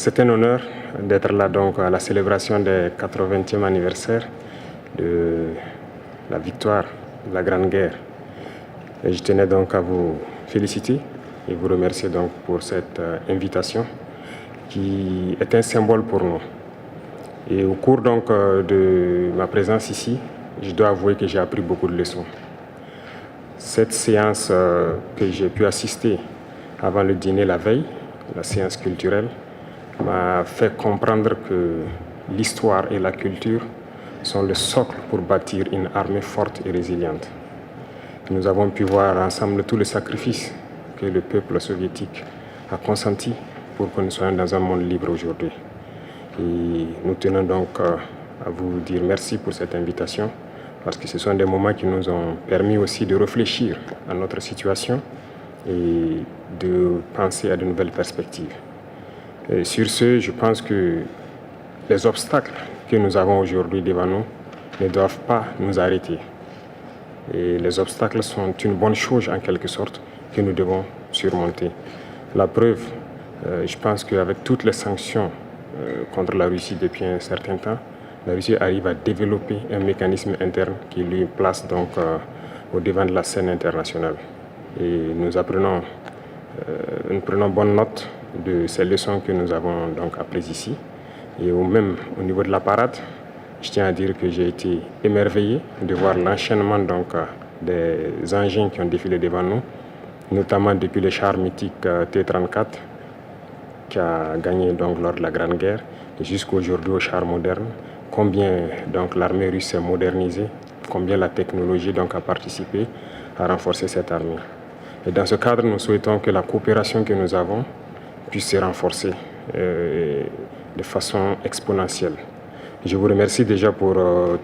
C'est un honneur d'être là donc à la célébration des 80e anniversaire de la victoire de la Grande Guerre. Et je tenais donc à vous féliciter et vous remercier donc pour cette invitation qui est un symbole pour nous. Et au cours donc de ma présence ici, je dois avouer que j'ai appris beaucoup de leçons. Cette séance que j'ai pu assister avant le dîner la veille, la séance culturelle, m'a fait comprendre que l'histoire et la culture sont le socle pour bâtir une armée forte et résiliente. Nous avons pu voir ensemble tout le sacrifice que le peuple soviétique a consenti pour que nous soyons dans un monde libre aujourd'hui. Et nous tenons donc à vous dire merci pour cette invitation, parce que ce sont des moments qui nous ont permis aussi de réfléchir à notre situation et de penser à de nouvelles perspectives. Et sur ce, je pense que les obstacles que nous avons aujourd'hui devant nous ne doivent pas nous arrêter. Et les obstacles sont une bonne chose en quelque sorte que nous devons surmonter. La preuve, je pense qu'avec toutes les sanctions contre la Russie depuis un certain temps, la Russie arrive à développer un mécanisme interne qui lui place donc au devant de la scène internationale. Et nous prenons bonne note de ces leçons que nous avons donc apprises ici. Et même au niveau de la parade, je tiens à dire que j'ai été émerveillé de voir l'enchaînement donc des engins qui ont défilé devant nous, notamment depuis le char mythique T-34 qui a gagné donc lors de la Grande Guerre, et jusqu'aujourd'hui au char moderne. Combien donc l'armée russe s'est modernisée, combien la technologie donc a participé à renforcer cette armée. Et dans ce cadre, nous souhaitons que la coopération que nous avons puisse se renforcer de façon exponentielle. Je vous remercie déjà pour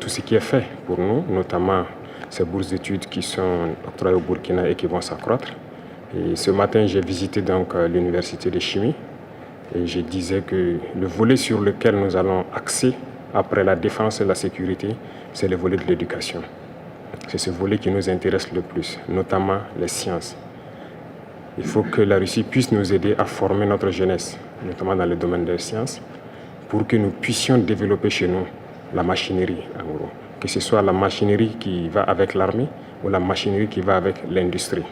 tout ce qui est fait pour nous, notamment ces bourses d'études qui sont octroyées au Burkina et qui vont s'accroître. Et ce matin, j'ai visité donc l'université de chimie et je disais que le volet sur lequel nous allons axer après la défense et la sécurité, c'est le volet de l'éducation. C'est ce volet qui nous intéresse le plus, notamment les sciences. Il faut que la Russie puisse nous aider à former notre jeunesse, notamment dans le domaine des sciences, pour que nous puissions développer chez nous la machinerie, en gros. Que ce soit la machinerie qui va avec l'armée ou la machinerie qui va avec l'industrie.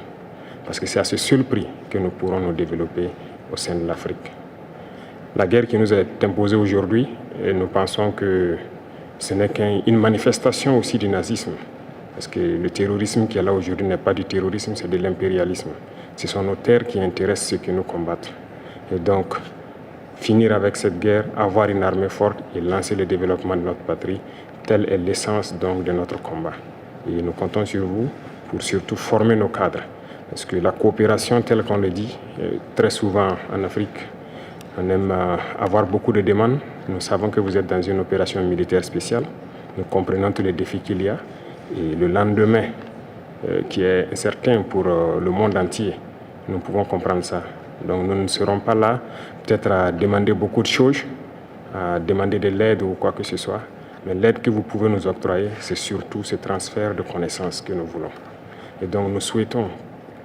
Parce que c'est à ce seul prix que nous pourrons nous développer au sein de l'Afrique. La guerre qui nous est imposée aujourd'hui, nous pensons que ce n'est qu'une manifestation aussi du nazisme. Parce que le terrorisme qui est là aujourd'hui n'est pas du terrorisme, c'est de l'impérialisme. Ce sont nos terres qui intéressent ceux qui nous combattent. Et donc, finir avec cette guerre, avoir une armée forte et lancer le développement de notre patrie, telle est l'essence donc de notre combat. Et nous comptons sur vous pour surtout former nos cadres. Parce que la coopération, telle qu'on le dit, très souvent en Afrique, on aime avoir beaucoup de demandes. Nous savons que vous êtes dans une opération militaire spéciale. Nous comprenons tous les défis qu'il y a. Et le lendemain, qui est incertain pour le monde entier, nous pouvons comprendre ça. Donc nous ne serons pas là peut-être à demander beaucoup de choses, à demander de l'aide ou quoi que ce soit. Mais l'aide que vous pouvez nous octroyer, c'est surtout ce transfert de connaissances que nous voulons. Et donc nous souhaitons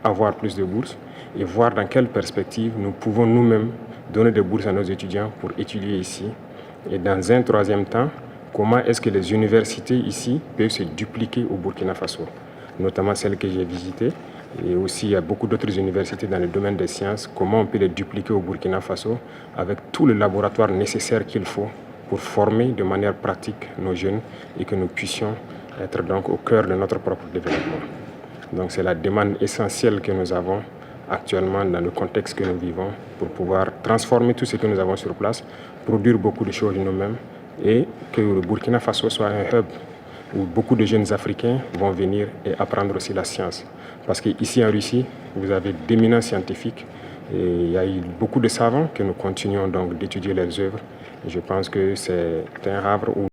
avoir plus de bourses et voir dans quelle perspective nous pouvons nous-mêmes donner des bourses à nos étudiants pour étudier ici. Et dans un troisième temps, comment est-ce que les universités ici peuvent se dupliquer au Burkina Faso, notamment celles que j'ai visitées. Et aussi, il y a beaucoup d'autres universités dans le domaine des sciences. Comment on peut les dupliquer au Burkina Faso avec tout le laboratoire nécessaire qu'il faut pour former de manière pratique nos jeunes et que nous puissions être donc au cœur de notre propre développement. Donc c'est la demande essentielle que nous avons actuellement dans le contexte que nous vivons pour pouvoir transformer tout ce que nous avons sur place, produire beaucoup de choses nous-mêmes et que le Burkina Faso soit un hub où beaucoup de jeunes Africains vont venir et apprendre aussi la science. Parce qu'ici en Russie, vous avez d'éminents scientifiques et il y a eu beaucoup de savants que nous continuons donc d'étudier leurs œuvres. Et je pense que c'est un havre où